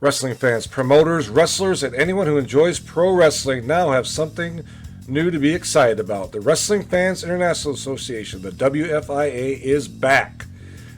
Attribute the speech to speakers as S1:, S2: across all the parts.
S1: Wrestling fans, promoters, wrestlers, and anyone who enjoys pro wrestling now have something new to be excited about. The Wrestling Fans International Association, the WFIA, is back.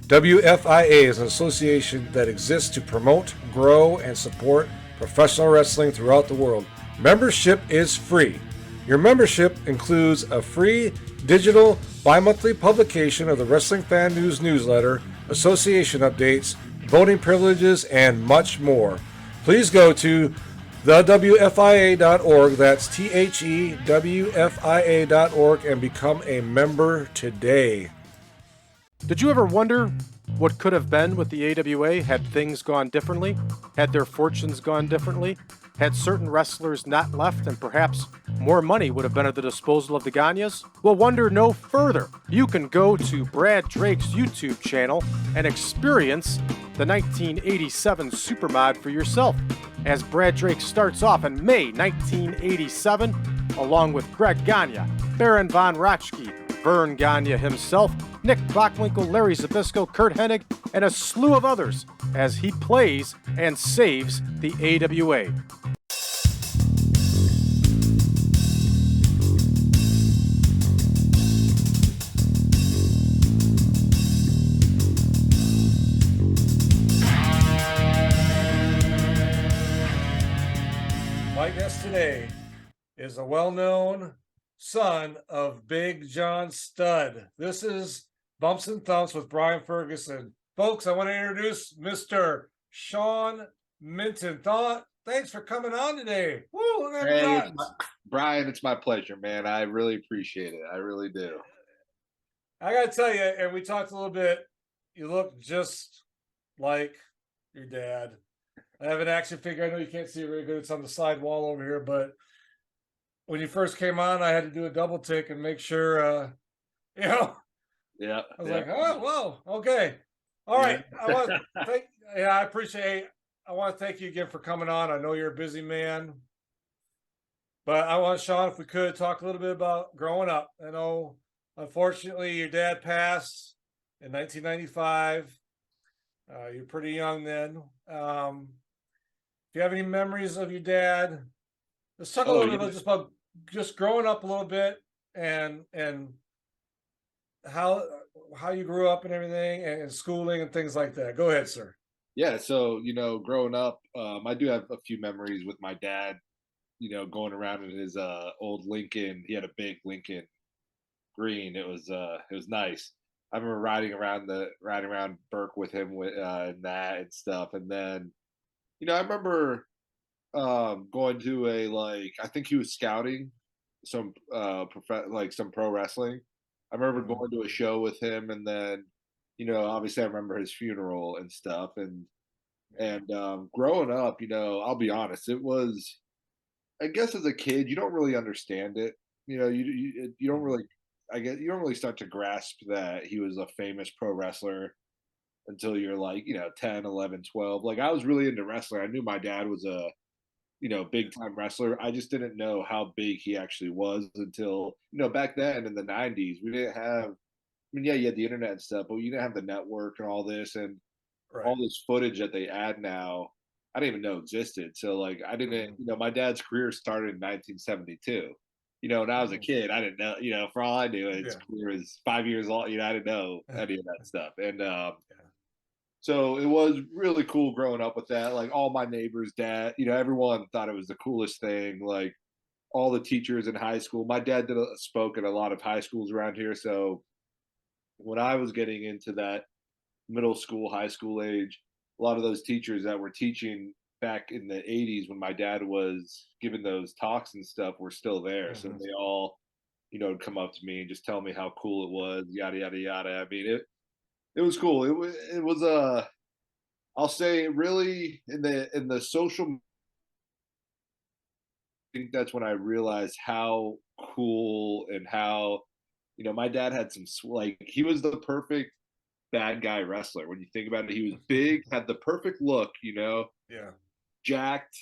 S1: WFIA is an association that exists to promote, grow, and support professional wrestling throughout the world. Membership is free. Your membership includes a free digital bi-monthly publication of the Wrestling Fan News newsletter, association updates, voting privileges, and much more. Please go to thewfia.org, that's THEWFIA.org, and become a member today.
S2: Did you ever wonder what could have been with the AWA had things gone differently? Had their fortunes gone differently? Had certain wrestlers not left and perhaps more money would have been at the disposal of the Gagnes? Well, wonder no further. You can go to Brad Drake's YouTube channel and experience the 1987 Supermod for yourself, as Brad Drake starts off in May 1987 along with Greg Gagne, Baron Von Raschke, Vern Gagne himself, Nick Bockwinkel, Larry Zbyszko, Kurt Hennig, and a slew of others as he plays and saves the AWA.
S1: My guest today is a well-known son of Big John Studd. This is Bumps and Thumps with Brian Ferguson. Folks, I want to introduce Mr. Sean Minton. Thanks for coming on today. Woo, look at
S3: Hey,
S1: that.
S3: Brian, it's my pleasure, man. I really appreciate it. I really do.
S1: I got to tell you, and we talked a little bit, you look just like your dad. I have an action figure. I know you can't see it very good. It's on the side wall over here, but when you first came on, I had to do a double take and make sure,
S3: Yeah.
S1: I was like, oh, whoa, okay. All right. I want to thank, I appreciate, I want to thank you again for coming on. I know you're a busy man, but I want Sean, if we could, talk a little bit about growing up. I know, unfortunately, your dad passed in 1995. You're pretty young then. Do you have any memories of your dad? Let's talk a little bit about just growing up a little bit and how you grew up and everything and schooling and things like that. Go ahead, sir.
S3: Yeah. So, growing up, I do have a few memories with my dad, going around in his old Lincoln. He had a big Lincoln green. It was nice. I remember riding around Burke with him and that and stuff. And then, I remember going to I think he was scouting some some pro wrestling. I remember going to a show with him, and then obviously I remember his funeral and stuff. And growing up, I'll be honest, it was, I guess, as a kid you don't really understand it. You don't really, I guess you don't really start to grasp that he was a famous pro wrestler until you're 10, 11, 12. Like, I was really into wrestling. I knew my dad was a big time wrestler. I just didn't know how big he actually was until, back then in the 90s, we didn't have, yeah, you had the internet and stuff, but you didn't have the network and all this, and all this footage that they add now, I didn't even know existed. So, I didn't, my dad's career started in 1972. When I was a kid, I didn't know, for all I knew, his career was 5 years long. I didn't know any of that stuff. And so it was really cool growing up with that. Like, all my neighbors' dad, everyone thought it was the coolest thing. Like, all the teachers in high school. My dad spoke at a lot of high schools around here. So when I was getting into that middle school, high school age, a lot of those teachers that were teaching back in the 80s when my dad was giving those talks and stuff were still there. So they all, would come up to me and just tell me how cool it was, yada, yada, yada. I mean, it was cool. It was I'll say, really, in the social, I think that's when I realized how cool and how, my dad had some, he was the perfect bad guy wrestler. When you think about it, he was big, had the perfect look,
S1: Yeah.
S3: jacked,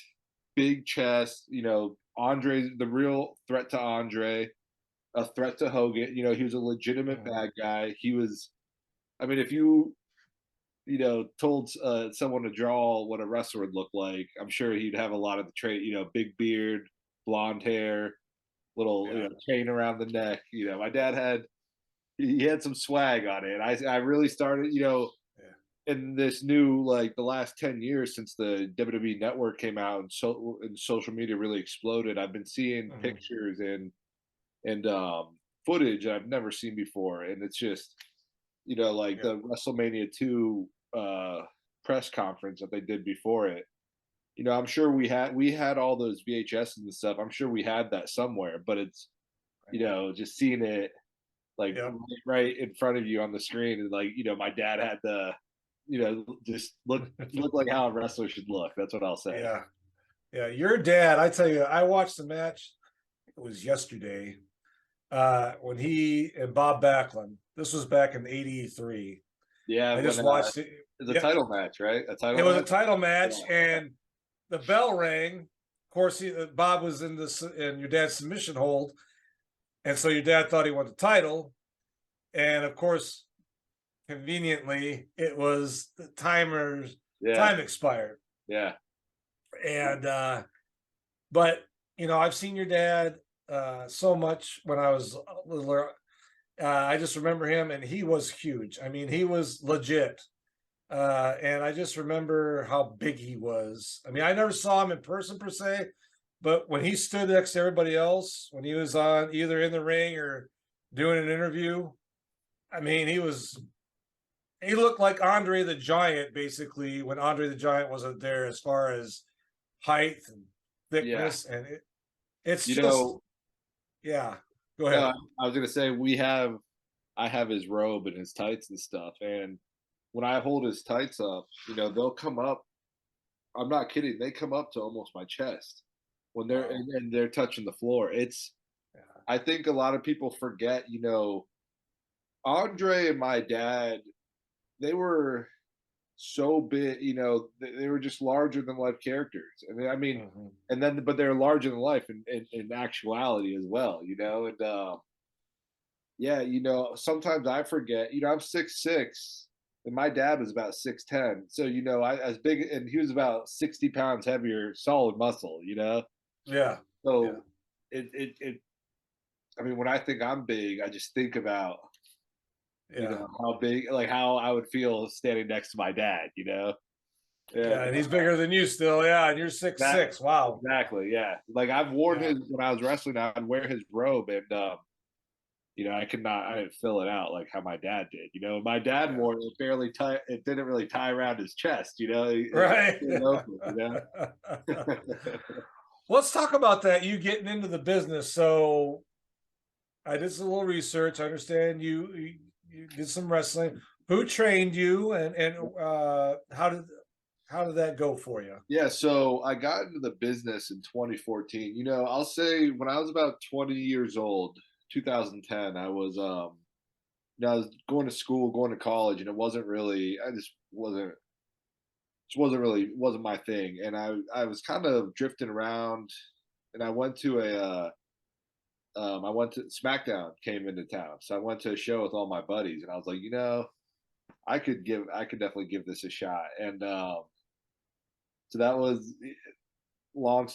S3: big chest, Andre, the real threat to Andre, a threat to Hogan. He was a legitimate bad guy. He was, I mean, if you told someone to draw what a wrestler would look like, I'm sure he'd have a lot of the trait, big beard, blonde hair, little
S1: Yeah.
S3: chain around the neck. My dad had he had some swag on it. I really started,
S1: Yeah.
S3: in this new like the last 10 years since the WWE network came out and social media really exploded. I've been seeing
S1: Mhm.
S3: pictures and footage I've never seen before, and it's just like
S1: Yeah.
S3: the WrestleMania 2 press conference that they did before it. I'm sure we had all those VHS and stuff. I'm sure we had that somewhere, but it's just seeing it like
S1: Yep.
S3: right in front of you on the screen, and like my dad had the just look like how a wrestler should look. That's what I'll say.
S1: Yeah. Yeah. Your dad, I tell you, I watched the match. It was yesterday. When he and Bob Backlund, this was back in '83.
S3: Yeah,
S1: I
S3: when
S1: just watched it.
S3: it's a
S1: Yeah,
S3: title match, right? A
S1: it
S3: title
S1: was a
S3: match.
S1: title match,
S3: Yeah.
S1: and the bell rang. Of course, Bob was in your dad's submission hold, and so your dad thought he won the title. And of course, conveniently, it was the
S3: Yeah.
S1: time expired.
S3: Yeah.
S1: And but I've seen your dad so much when I was little. I just remember him, and he was huge. I mean, he was legit. And I just remember how big he was. I mean, I never saw him in person per se, but when he stood next to everybody else, when he was on either in the ring or doing an interview, I mean, he looked like Andre the Giant, basically, when Andre the Giant wasn't there as far as height and
S3: Yeah.
S1: thickness. And it's
S3: You
S1: just,
S3: know,
S1: yeah. Go
S3: no,
S1: ahead.
S3: I was gonna say I have his robe and his tights and stuff, and when I hold his tights up, they'll come up. I'm not kidding. They come up to almost my chest when they're
S1: Wow.
S3: and they're touching the floor.
S1: Yeah.
S3: I think a lot of people forget, Andre and my dad, they were so big, they were just larger than life characters. And I mean,
S1: Mhm.
S3: and then, but they're larger than life in actuality as well, and yeah, sometimes I forget, I'm 6'6", and my dad was about 6'10". So, I as big, and he was about 60 pounds heavier, solid muscle.
S1: Yeah. Yeah.
S3: So it I mean, when I think I'm big, I just think about,
S1: Yeah.
S3: how big, like how I would feel standing next to my dad.
S1: Yeah.
S3: And
S1: And he's bigger than you still. Yeah. And you're six
S3: that
S1: six. Wow.
S3: exactly, yeah. Like I've worn
S1: Yeah.
S3: his when I was wrestling, I'd wear his robe, and I didn't fill it out like how my dad did. My dad
S1: Yeah.
S3: wore it barely tie. It didn't really tie around his chest. It
S1: Right.
S3: stayed open.
S1: Let's talk about that. You getting into the business. So I did some little research. I understand you did some wrestling. Who trained you, and how did that go for you?
S3: Yeah, so I got into the business in 2014. I'll say when I was about 20 years old, 2010, I was going to school, going to college, and it wasn't really. I just wasn't my thing, and I was kind of drifting around, and I went to SmackDown came into town, so I went to a show with all my buddies, and I was like, I could definitely give this a shot, and so that was long.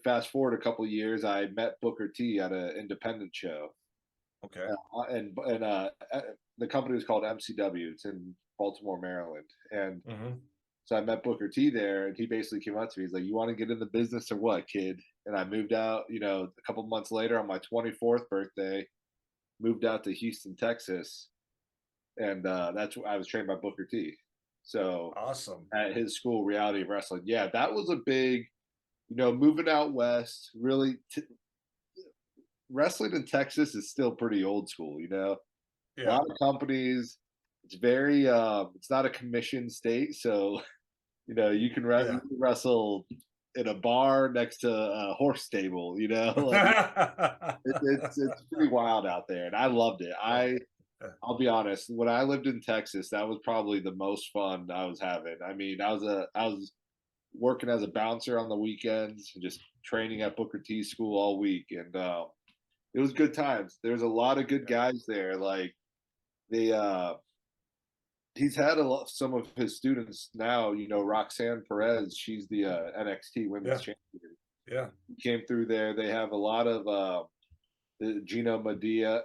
S3: Fast forward a couple years, I met Booker T at an independent show,
S1: Okay.
S3: and the company was called MCW. It's in Baltimore, Maryland, and
S1: Hmm.
S3: so I met Booker T there, and he basically came up to me. He's like, "You want to get in the business or what, kid?" And I moved out. A couple months later, on my 24th birthday, moved out to Houston, Texas, and that's where I was trained by Booker T. So
S1: Awesome.
S3: at his school, Reality of Wrestling, yeah, that was a big, moving out west. Really, wrestling in Texas is still pretty old school. A
S1: Yeah.
S3: lot of companies. It's very, it's not a commission state, so you
S1: Yeah.
S3: can wrestle in a bar next to a horse stable. Like it's pretty wild out there, and I loved it.
S1: Yeah.
S3: I'll be honest. When I lived in Texas, that was probably the most fun I was having. I mean, I was working as a bouncer on the weekends and just training at Booker T school all week, and it was good times. There's a lot of good
S1: Yeah.
S3: guys there. Like they he's had some of his students now. You know, Roxanne Perez, she's the NXT Women's
S1: Yeah.
S3: Champion.
S1: Yeah.
S3: Came through there. They have a lot of Gino Medina,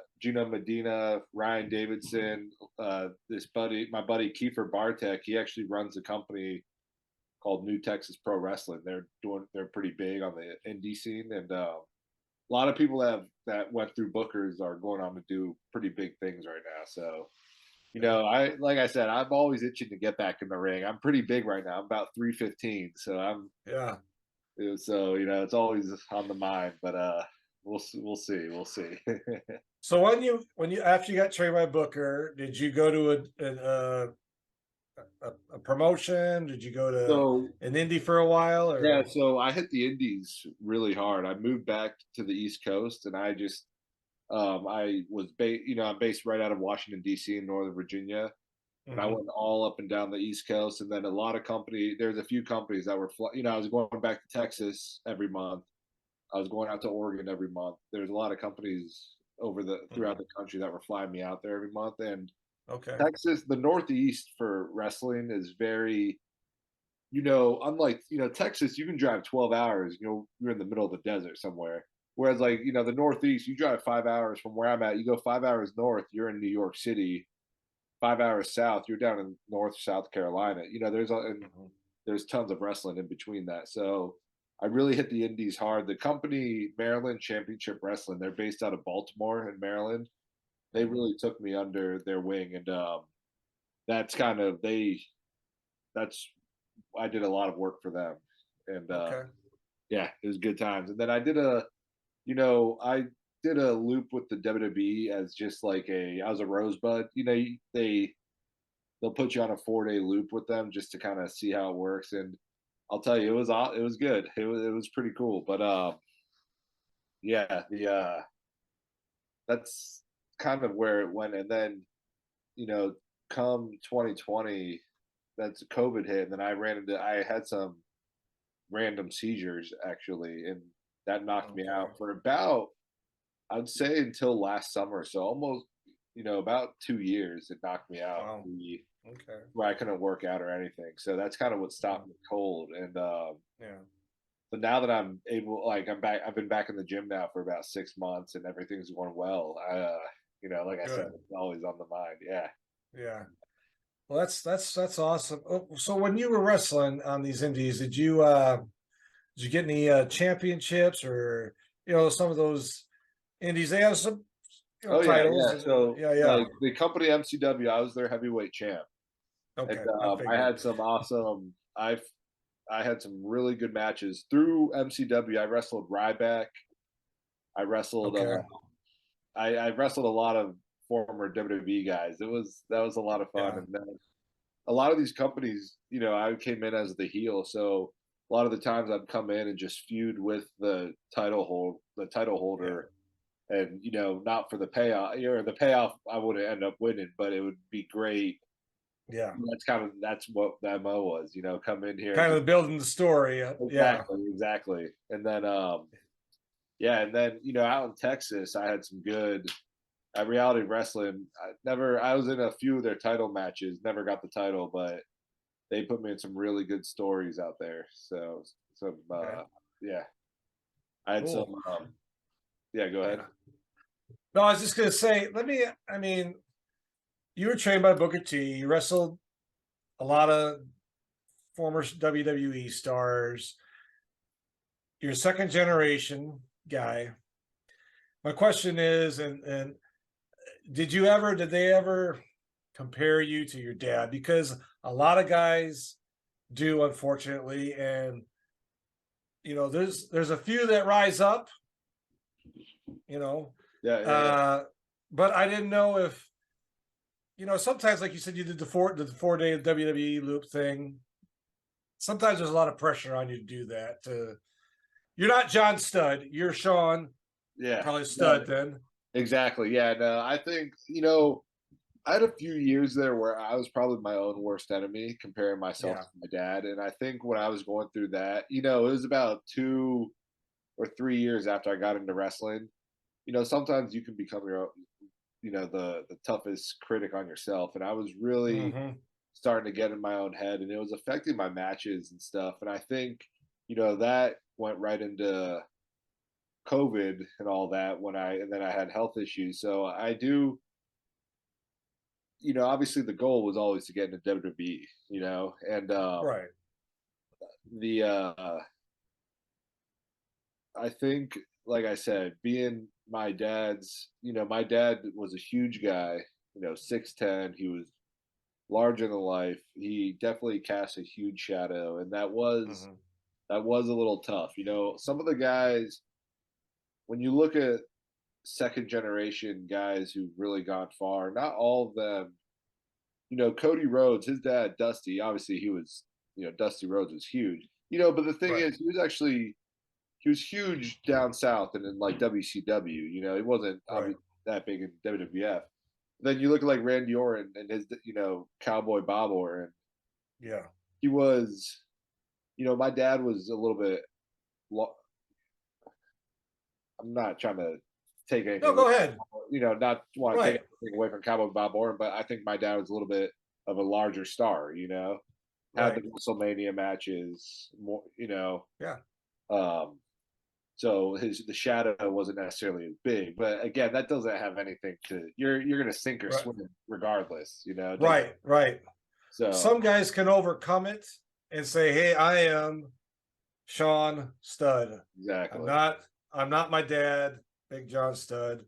S3: Ryan Davidson, my buddy Kiefer Bartek. He actually runs a company called New Texas Pro Wrestling. They're pretty big on the indie scene, and a lot of people that went through Bookers are going on to do pretty big things right now. So, you know, like I said, I'm always itching to get back in the ring. I'm pretty big right now. I'm about 315, so
S1: Yeah.
S3: so you know, it's always on the mind. But we'll see.
S1: So when you after you got trained by Booker, did you go to a promotion? Did you go to
S3: So
S1: an indie for a while,
S3: yeah,
S1: or
S3: so I hit the Indies really hard. I moved back to the East Coast, and I just I'm based right out of Washington D.C. in Northern Virginia, and I
S1: Mhm.
S3: went all up and down the East Coast. And then there's a few companies that were, I was going back to Texas every month. I was going out to Oregon every month. There's a lot of companies throughout
S1: Mhm.
S3: the country that were flying me out there every month. And
S1: Okay.
S3: Texas, the Northeast for wrestling is very, unlike, Texas, you can drive 12 hours, you're in the middle of the desert somewhere. Whereas, like, the Northeast, you drive 5 hours from where I'm at, you go 5 hours north, you're in New York City. 5 hours south, you're down in North South Carolina. And
S1: Mhm.
S3: there's tons of wrestling in between that. So I really hit the indies hard. The company Maryland Championship Wrestling, they're based out of Baltimore in Maryland. They
S1: Mhm.
S3: really took me under their wing, and that's kind of they. That's I did a lot of work for them, and
S1: Okay.
S3: yeah, it was good times. And then I did a loop with the WWE as just like I was a rosebud. They'll put you on a 4-day loop with them just to kind of see how it works. And I'll tell you, it was good. It was pretty cool. But yeah, the that's kind of where it went. And then you know, come 2020, that's COVID hit, and then I had some random seizures actually, and that knocked me
S1: Okay.
S3: out for about, I'd say, until last summer. So almost, about 2 years, it knocked me out.
S1: Wow. Okay.
S3: Where I couldn't work out or anything. So that's kind of what
S1: Yeah.
S3: stopped me cold. And
S1: Yeah.
S3: but now that I'm able, like I'm back, I've been back in the gym now for about 6 months, and everything's going well. Like I said,
S1: Good.
S3: it's always on the mind. Yeah.
S1: Yeah. Well, that's awesome. Oh, so when you were wrestling on these indies, did you get any championships, or some of those indies? They have some
S3: Oh yeah,
S1: titles.
S3: yeah. So
S1: Yeah, yeah.
S3: like the company MCW, I was their heavyweight champ, and
S1: Okay, I
S3: I
S1: figured.
S3: had some awesome. I had some really good matches through MCW. I wrestled Ryback. I wrestled.
S1: Okay.
S3: I wrestled a lot of former WWE guys. That was a lot of fun,
S1: Yeah.
S3: and then a lot of these companies, I came in as the heel, so a lot of the times I'd come in and just feud with the title
S1: Yeah.
S3: holder, and not for the payoff, or the payoff I wouldn't end up winning, but it would be great.
S1: Yeah.
S3: That's what the MO was, come in here and
S1: Kind
S3: just
S1: of building the story. Yeah.
S3: exactly, and then yeah, and then out in Texas, I had some good at Reality Wrestling. I was in a few of their title matches, never got the title, but they put me in some really good stories out there. So some
S1: Okay.
S3: yeah, I had some
S1: Cool.
S3: yeah, go ahead.
S1: Yeah. No, I was just gonna say, I mean, you were trained by Booker T. You wrestled a lot of former WWE stars. You're a second generation guy. My question is, and did they ever compare you to your dad? Because a lot of guys do, unfortunately, and there's a few that rise up, you know.
S3: Yeah, yeah, yeah.
S1: Uh, but I didn't know if sometimes, like you said, you did the 4 day WWE loop thing. Sometimes there's a lot of pressure on you to do that. You're not John Studd. You're Sean,
S3: Yeah.
S1: probably
S3: No,
S1: Studd then.
S3: exactly. Yeah, no, I think, I had a few years there where I was probably my own worst enemy comparing myself
S1: Yeah,
S3: to my dad. And I think when I was going through that, it was about 2 or 3 years after I got into wrestling. Sometimes you can become the toughest critic on yourself, and I was really
S1: Mm-hmm.
S3: starting to get in my own head, and it was affecting my matches and stuff. And I think that went right into COVID and all that and then I had health issues. So I do, obviously the goal was always to get into WWE, and
S1: Right.
S3: the I think, like I said, being my dad was a huge guy, 6'10". He was larger than life. He definitely cast a huge shadow, and
S1: Mm-hmm.
S3: that was a little tough. Some of the guys, when you look at second generation guys who've really gone far, not all of them. Cody Rhodes, his dad Dusty, obviously he was, Dusty Rhodes was huge. But the thing
S1: Right.
S3: is, he was huge down south and in like WCW. He wasn't
S1: Right.
S3: obviously that big in WWF. Then you look at like Randy Orton and his, Cowboy Bob Orton.
S1: Yeah.
S3: He was, my dad was a little bit. I'm not trying to take anything
S1: No,
S3: away,
S1: go ahead.
S3: not want to take
S1: Right.
S3: anything away from Cowboy Bob Orton, but I think my dad was a little bit of a larger star. Had the
S1: Right.
S3: WrestleMania matches, more,
S1: Yeah.
S3: um, so the shadow wasn't necessarily as big. But again, that doesn't have anything to you're going to sink or
S1: Right.
S3: swim regardless. It doesn't.
S1: Right. Right.
S3: So
S1: Some guys can overcome it and say, "Hey, I am Sean Studd. I'm
S3: exactly,
S1: not. I'm not my dad, Big John Studd,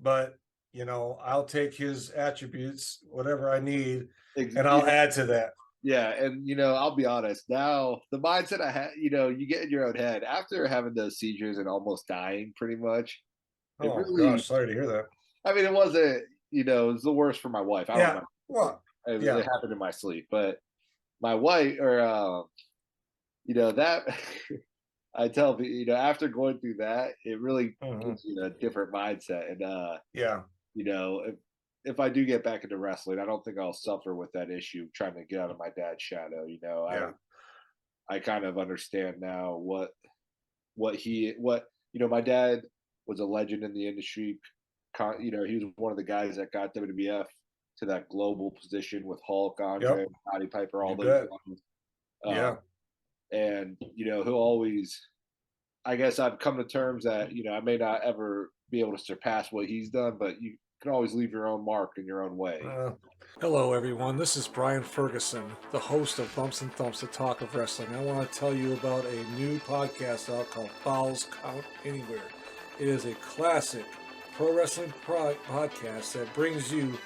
S1: but I'll take his attributes, whatever I need, and
S3: yeah,
S1: I'll add to that."
S3: yeah, and I'll be honest. Now the mindset I had, you get in your own head after having those seizures and almost dying, pretty much. It
S1: Oh
S3: really,
S1: gosh, sorry to hear that.
S3: I mean, it wasn't. It was the worst for my wife. I don't
S1: Yeah.
S3: remember.
S1: Well.
S3: It
S1: Yeah.
S3: happened in my sleep, but my wife, or that I tell people, after going through that, it really
S1: Mhm.
S3: gives you a different mindset. And
S1: Yeah.
S3: if I do get back into wrestling, I don't think I'll suffer with that issue trying to get out of my dad's shadow.
S1: Yeah.
S3: I kind of understand now what my dad was a legend in the industry. He was one of the guys that got WWF to that global position with Hulk, Andre,
S1: Yep.
S3: Roddy Piper, all
S1: You
S3: those
S1: bet.
S3: guys.
S1: Yeah.
S3: And he'll always. I guess I've come to terms that I may not ever be able to surpass what he's done, but you can always leave your own mark in your own way.
S1: Hello, everyone. This is Brian Ferguson, the host of Bumps and Thumps, the talk of wrestling. I want to tell you about a new podcast out called Fouls Count Anywhere. It is a classic pro wrestling podcast that brings you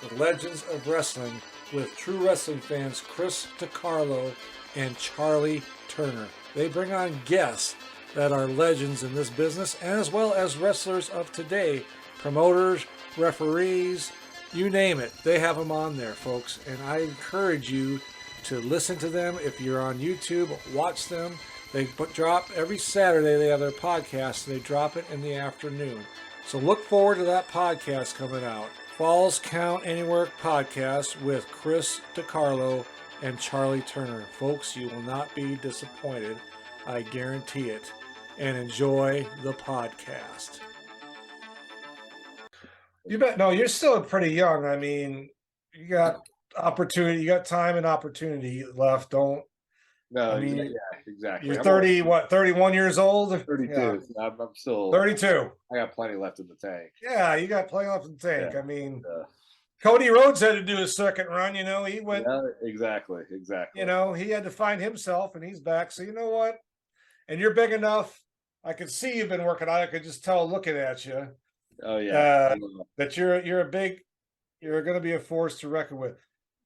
S1: the legends of wrestling with true wrestling fans Chris DiCarlo and Charlie Turner. They bring on guests that are legends in this business, as well as wrestlers of today, promoters, referees, you name it. They have them on there, folks. And I encourage you to listen to them. If you're on YouTube, watch them. They drop every Saturday. They have their podcast. They drop it in the afternoon. So look forward to that podcast coming out. Falls Count Anywhere podcast with Chris DiCarlo and Charlie Turner. Folks, you will not be disappointed. I guarantee it. And enjoy the podcast. You bet. No, you're still pretty young. I mean, you got opportunity, you got time and opportunity left. Don't,
S3: No,
S1: I mean,
S3: exactly.
S1: you're
S3: I'm only
S1: 30, what, 31 years old?
S3: 32.
S1: Yeah,
S3: So I'm still.
S1: 32.
S3: I got plenty left in the tank.
S1: Yeah, you got plenty left in the tank.
S3: Yeah.
S1: I mean, Cody Rhodes had to do his second run, he went,
S3: Yeah, exactly.
S1: he had to find himself and he's back. So you know what? And you're big enough. I could see you've been working on it. I could just tell looking at you.
S3: Oh yeah.
S1: That you're going to be a force to reckon with.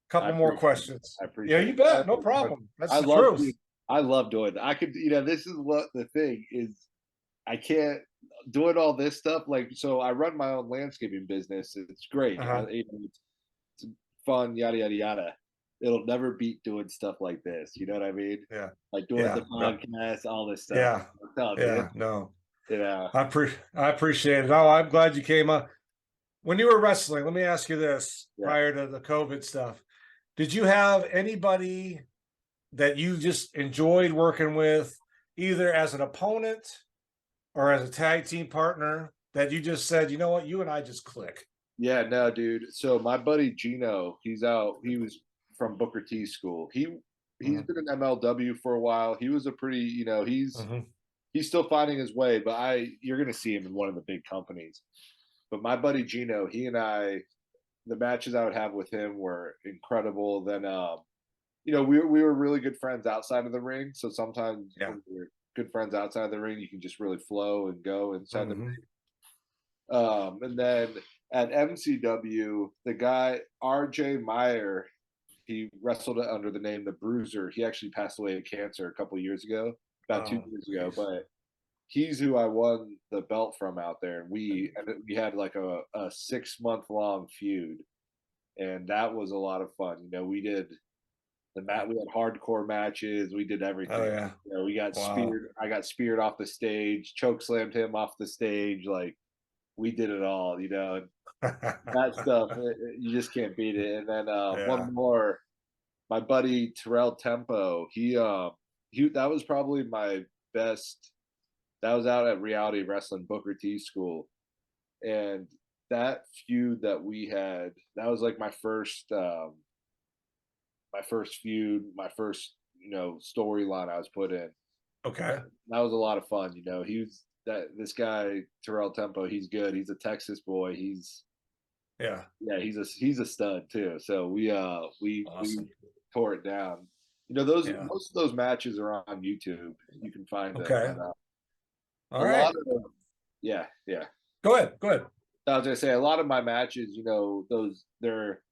S1: Couple more questions.
S3: I appreciate
S1: Yeah, you bet. No problem. That's the truth.
S3: I love doing it. I could, this is what the thing is. I can't doing all this stuff. So I run my own landscaping business. It's great.
S1: Uh-huh.
S3: It's fun, yada, yada, yada. It'll never beat doing stuff like this. You know what I mean?
S1: Yeah.
S3: Like doing the podcast, all this stuff.
S1: Yeah. Yeah. No.
S3: I
S1: appreciate it. Oh, I'm glad you came up. When you were wrestling, let me ask you this prior to the COVID stuff. Did you have anybody that you just enjoyed working with, either as an opponent or as a tag team partner, that you just said, you know what, you and I just click?
S3: Yeah, no, dude. So my buddy Gino, he's out. He was from Booker T school. He's
S1: Mhm,
S3: been in MLW for a while. He was a pretty,
S1: mhm.
S3: he's still finding his way, but I you're gonna see him in one of the big companies. But my buddy Gino, he and I, the matches I would have with him were incredible. Then we were really good friends outside of the ring. So sometimes
S1: Yeah.
S3: when you're good friends outside of the ring, you can just really flow and go inside the
S1: Mhm.
S3: and then at MCW, the guy RJ Meyer, he wrestled under the name the Bruiser. He actually passed away of cancer a couple years ago, about two
S1: Oh,
S3: years ago.
S1: jeez.
S3: But he's who I won the belt from out there, and we had like a 6 month long feud, and that was a lot of fun. We did we had hardcore matches. We did
S1: Oh,
S3: everything.
S1: yeah.
S3: We got
S1: Wow.
S3: speared. I got speared off the stage. Choke slammed him off the stage. Like we did it all. That stuff, you just can't beat it. And then
S1: Yeah.
S3: one more, my buddy Terrell Tempo, he that was probably my best. That was out at Reality Wrestling Booker T school, and that feud that we had, that was like my first feud, my first storyline I was put in.
S1: Okay.
S3: That was a lot of fun. He was that this guy Terrell Tempo. He's good. He's a Texas boy.
S1: Yeah.
S3: Yeah, he's a stud too. So we
S1: Awesome.
S3: tore it down. Those
S1: Yeah.
S3: most of those matches are on YouTube. You can find them,
S1: Okay.
S3: but
S1: All
S3: a lot
S1: right.
S3: of them, yeah, yeah.
S1: Go ahead. Go ahead.
S3: I was gonna say a lot of my matches, those they're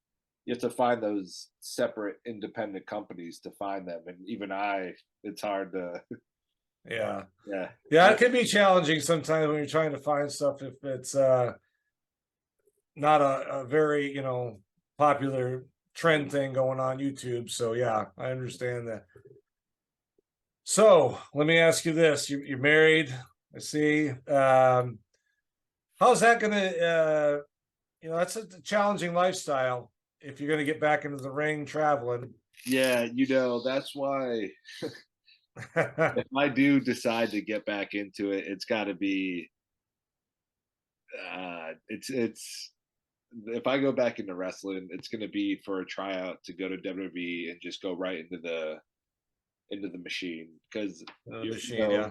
S3: you have to find those separate independent companies to find them, and even it's hard to,
S1: Yeah.
S3: yeah.
S1: Yeah, it can be challenging sometimes when you're trying to find stuff if it's not a very, popular trend thing going on YouTube. So yeah, I understand that. So let me ask you this. You're married, I see. How's that gonna that's a challenging lifestyle if you're gonna get back into the ring traveling.
S3: Yeah, that's why if I do decide to get back into it, it's got to be it's if I go back into wrestling, it's going to be for a tryout to go to WWE and just go right into the machine because
S1: The
S3: you
S1: machine,
S3: know
S1: yeah.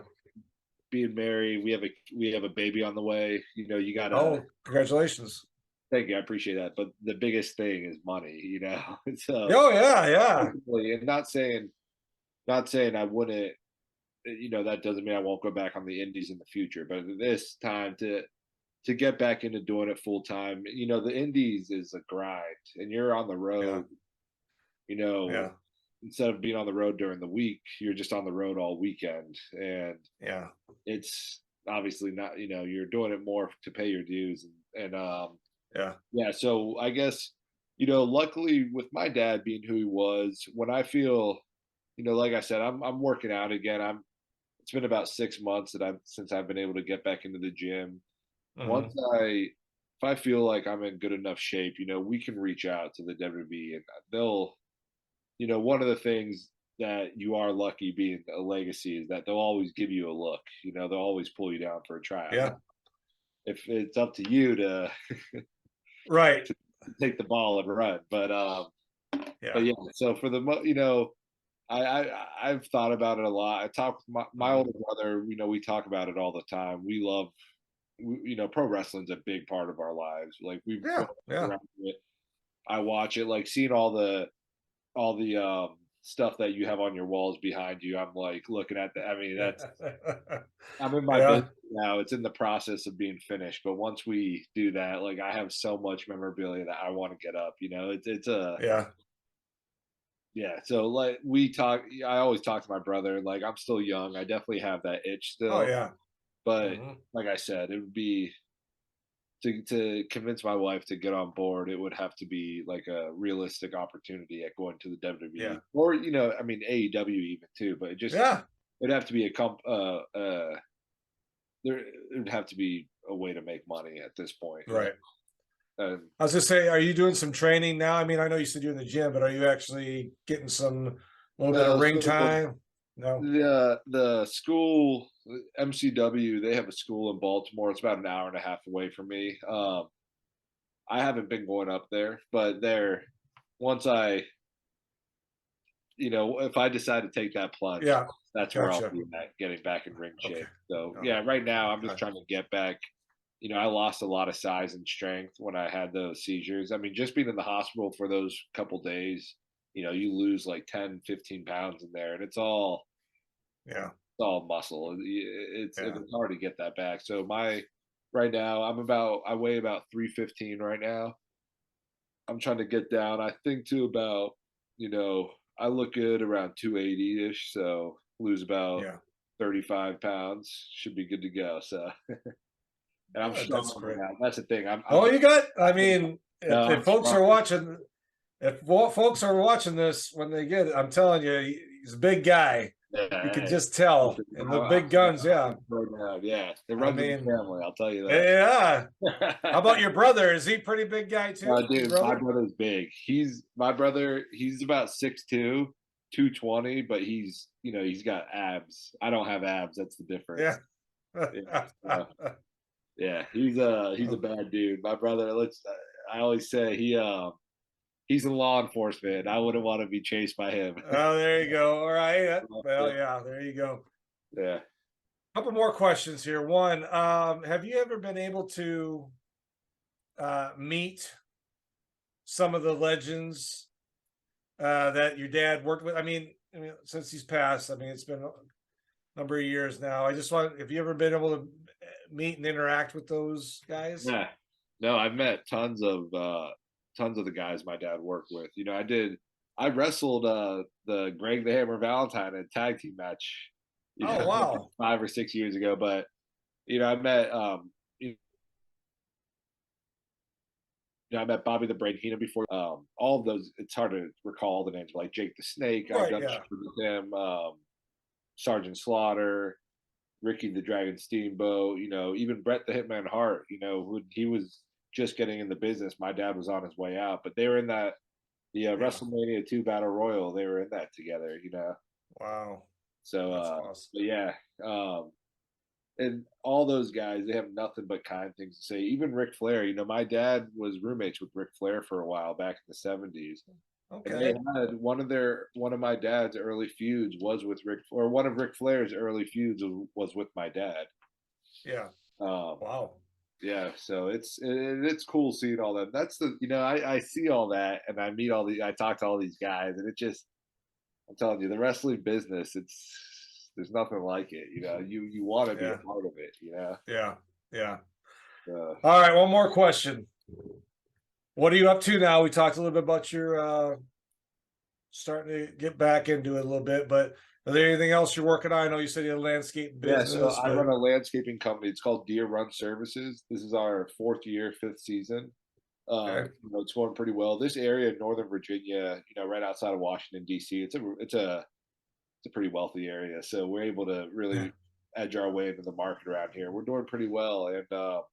S3: being married, we have a baby on the way. You gotta
S1: Oh, congratulations.
S3: thank you, I appreciate that. But the biggest thing is money. So
S1: Oh yeah, yeah.
S3: ultimately, and not saying I wouldn't. That doesn't mean I won't go back on the indies in the future. But this time to get back into doing it full time, the indies is a grind, and you're on the
S1: Yeah,
S3: road. You know,
S1: yeah,
S3: instead of being on the road during the week, you're just on the road all weekend, and
S1: yeah,
S3: it's obviously not. You're doing it more to pay your dues, and
S1: yeah.
S3: yeah. So I guess luckily with my dad being who he was, when I feel, like I said, I'm working out again. It's been about 6 months since I've been able to get back into the gym. Once
S1: Hmm.
S3: if I feel like I'm in good enough shape, we can reach out to the WB and they'll, one of the things that you are lucky being a legacy is that they'll always give you a look. They'll always pull you down for a tryout. Now,
S1: Yeah,
S3: if it's up to you to
S1: right.
S3: take the ball and run, but
S1: Yeah.
S3: yeah. So for I've thought about it a lot. I talk with my
S1: Hmm.
S3: older brother. We talk about it all the time. We love pro wrestling's a big part of our lives. Like we've grown
S1: Yeah,
S3: up
S1: yeah.
S3: around it. I watch it, like seeing all the stuff that you have on your walls behind you. I'm like looking at the. I mean, I'm in my
S1: Yeah,
S3: business now. It's in the process of being finished, but once we do that, like I have so much memorabilia that I want to get up. It's a
S1: yeah.
S3: yeah. So like we talk. I always talk to my brother. Like I'm still young. I definitely have that itch
S1: Oh
S3: still,
S1: yeah.
S3: but
S1: Hmm.
S3: like I said, it would be to convince my wife to get on board, it would have to be like a realistic opportunity at going to the
S1: Yeah,
S3: WWE or I mean AEW even too, but
S1: yeah.
S3: it'd have to be there it would have to be a way to make money at this point.
S1: Right.
S3: And
S1: I was gonna say, are you doing some training now? I mean, I know you said you're in the gym, but are you actually getting some a little bit of
S3: no,
S1: ring
S3: so
S1: time? No.
S3: The school MCW, they have a school in Baltimore. It's about an hour and a half away from me. I haven't been going up there, but there once I if I decide to take that plunge,
S1: Yeah.
S3: that's where I'll
S1: Gotcha.
S3: be at, getting back in ring
S1: Okay.
S3: shape. So
S1: All
S3: yeah,
S1: right.
S3: right now I'm just
S1: Okay.
S3: trying to get back. I lost a lot of size and strength when I had those seizures. I mean, just being in the hospital for those couple days, you lose like 10, 15 pounds in there, and
S1: Yeah.
S3: it's all muscle.
S1: Yeah.
S3: It's hard to get that back. So right now I weigh about 315 right now. I'm trying to get down. I think to about, I look good around 280 ish. So lose about
S1: Yeah.
S3: 35 pounds should be good to go. So, and I'm
S1: Good. That's
S3: strong right
S1: great.
S3: now. That's the thing.
S1: Oh, you got. I mean,
S3: No,
S1: if
S3: I'm
S1: folks
S3: strong.
S1: are watching, folks are watching this when they get it, I'm telling you, he's a big guy. You can
S3: Yeah,
S1: just tell. And the big guns, yeah.
S3: Yeah, it
S1: I
S3: runs in the
S1: mean,
S3: family. I'll tell you
S1: yeah. How about
S3: that.
S1: your brother? Is he a pretty big guy too? Your
S3: Dude, my
S1: brother?
S3: brother's big. My brother. He's about 6'2", 220, but he's got abs. I don't have abs. That's the
S1: Yeah.
S3: difference. Yeah, so, yeah. He's a bad dude. My brother. I always say he's in law enforcement. I wouldn't want to be chased by him.
S1: Oh, there you go. All right. Well,
S3: Yeah,
S1: yeah, there you go.
S3: yeah.
S1: Couple more questions here. One, have you ever been able to meet some of the legends that your dad worked with? I mean, since he's passed, I mean, it's been a number of years now. I just want, have you ever been able to meet and interact with those guys?
S3: Yeah. No, I've met tons of the guys my dad worked with. I wrestled the Greg the Hammer Valentine in a tag team match,
S1: Oh, wow.
S3: 5 or 6 years ago. But I met I met Bobby the Brain Heenan before. All of those, it's hard to recall the names, like Jake the Snake. I've
S1: Right.
S3: done
S1: Yeah.
S3: shit with him. Sergeant Slaughter, Ricky the Dragon Steamboat, even Bret the Hitman Hart, when he was just getting in the business, my dad was on his way out, but they were in the
S1: Yeah.
S3: WrestleMania 2 Battle Royal. They were in that together.
S1: Wow.
S3: So,
S1: That's awesome.
S3: but yeah, and all those guys, they have nothing but kind things to say. Even Ric Flair, my dad was roommates with Ric Flair for a while back in the '70s. And they
S1: Okay.
S3: had one of my dad's early feuds was with one of Ric Flair's early feuds was with my dad.
S1: Yeah.
S3: Um,
S1: Wow.
S3: yeah, so it's cool seeing all that. That's I see all that and I talk to all these guys and I'm telling you the wrestling business there's nothing like it. You want to be a
S1: Yeah.
S3: part of it.
S1: Yeah. Yeah.
S3: Uh,
S1: All right. One more question. What are you up to now? We talked a little bit about your starting to get back into it a little bit, but are there anything else you're working on? I know you said you had a landscape
S3: Yeah, so
S1: business,
S3: I run
S1: but
S3: a landscaping company. It's called Deer Run Services. This is our fourth year, fifth season.
S1: okay.
S3: It's going pretty well. This area in Northern Virginia, right outside of Washington D.C., it's a pretty wealthy area. So we're able to
S1: Yeah.
S3: really edge our way into the market around here. We're doing pretty well, and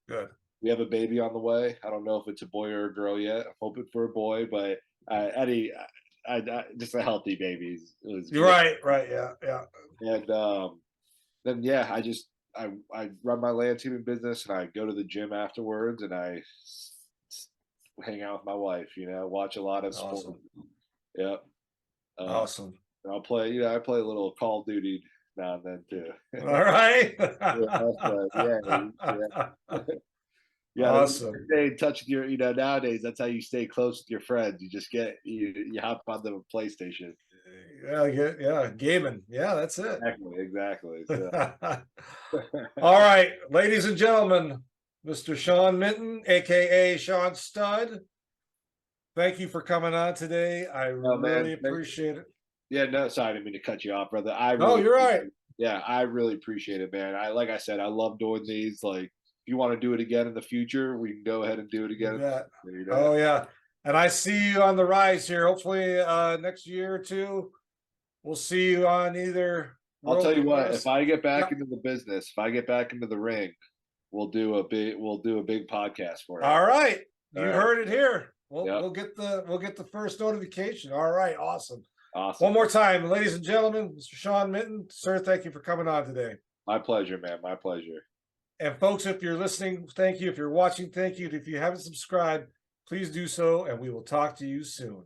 S1: Good.
S3: we have a baby on the way. I don't know if it's a boy or a girl yet. I'm hoping for a boy, but Eddie, just a healthy baby is
S1: You're
S3: great.
S1: right. Right. Yeah. Yeah.
S3: And then yeah, I run my landscaping business and I go to the gym afterwards and hang out with my wife. Watch a lot of sports.
S1: Awesome.
S3: Yep. Uh,
S1: Awesome.
S3: and I'll play. I play a little Call of Duty now and then too.
S1: All right.
S3: Yeah, but yeah, yeah. Yeah, to
S1: Awesome.
S3: stay in touch with nowadays that's how you stay close with your friends. You just you hop on the PlayStation.
S1: Yeah. Yeah. Gaming. Yeah. That's it.
S3: Exactly. So
S1: All right, ladies and gentlemen, Mr. Sean Minton, aka Sean Stud. Thank you for coming on today. I
S3: no man.
S1: really appreciate it.
S3: Yeah, no, sorry, I didn't mean to cut you off, brother.
S1: No, you're right.
S3: Yeah, I really appreciate it, man. Like I said, I love doing these. Like, if you want to do it again in the future, we can go ahead and do it
S1: You
S3: again.
S1: bet. Oh yeah. And I see you on the rise here. Hopefully next year or two, we'll see you on either
S3: I'll tell you
S1: rope.
S3: what, if I get back
S1: Yep.
S3: into the business, if I get back into the ring, we'll do a big podcast for it.
S1: All right.
S3: All
S1: You
S3: right.
S1: heard it here. We'll
S3: Yep.
S1: we'll get the first notification. All right, awesome.
S3: Awesome.
S1: One more time, ladies and gentlemen, Mr. Sean Minton, sir, thank you for coming on today.
S3: My pleasure, man. My pleasure.
S1: And folks, if you're listening, thank you. If you're watching, thank you. And if you haven't subscribed, please do so, and we will talk to you soon.